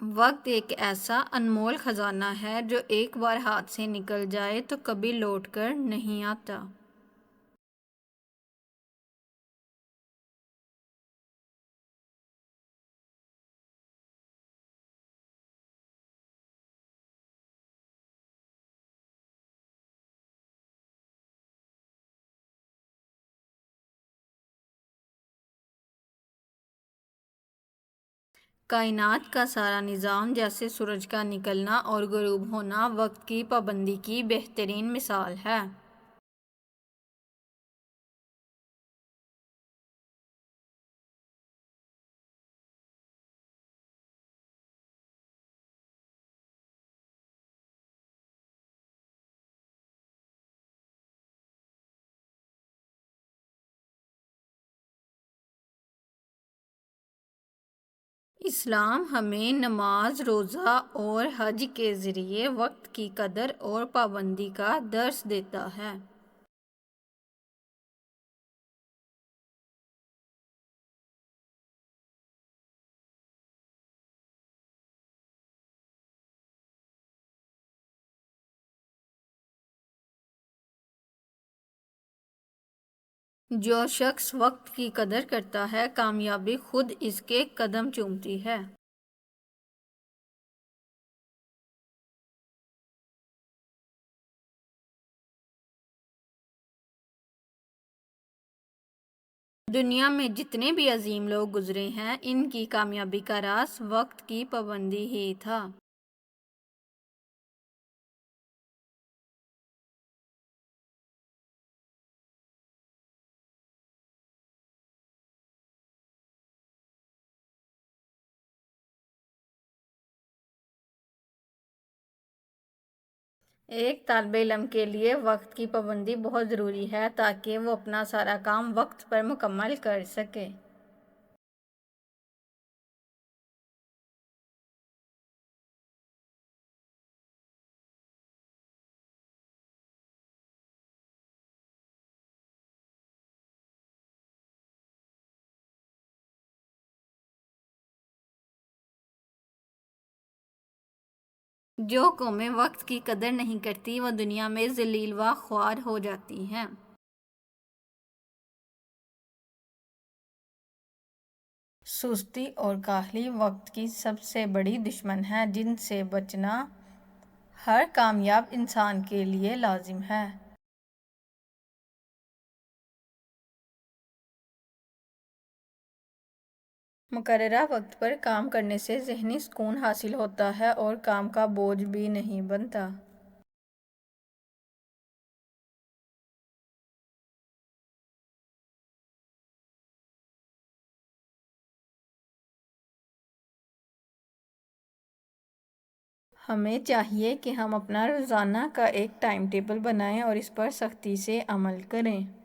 وقت ایک ایسا انمول خزانہ ہے جو ایک بار ہاتھ سے نکل جائے تو کبھی لوٹ کر نہیں آتا۔ کائنات کا سارا نظام، جیسے سورج کا نکلنا اور غروب ہونا، وقت کی پابندی کی بہترین مثال ہے۔ اسلام ہمیں نماز، روزہ اور حج کے ذریعے وقت کی قدر اور پابندی کا درس دیتا ہے۔ جو شخص وقت کی قدر کرتا ہے، کامیابی خود اس کے قدم چومتی ہے۔ دنیا میں جتنے بھی عظیم لوگ گزرے ہیں، ان کی کامیابی کا راز وقت کی پابندی ہی تھا۔ ایک طالب علم کے لیے وقت کی پابندی بہت ضروری ہے تاکہ وہ اپنا سارا کام وقت پر مکمل کر سکے۔ جو قومیں وقت کی قدر نہیں کرتی، وہ دنیا میں ذلیل و خوار ہو جاتی ہیں۔ سستی اور کاہلی وقت کی سب سے بڑی دشمن ہیں، جن سے بچنا ہر کامیاب انسان کے لیے لازم ہے۔ مقررہ وقت پر کام کرنے سے ذہنی سکون حاصل ہوتا ہے اور کام کا بوجھ بھی نہیں بنتا۔ ہمیں چاہیے کہ ہم اپنا روزانہ کا ایک ٹائم ٹیبل بنائیں اور اس پر سختی سے عمل کریں۔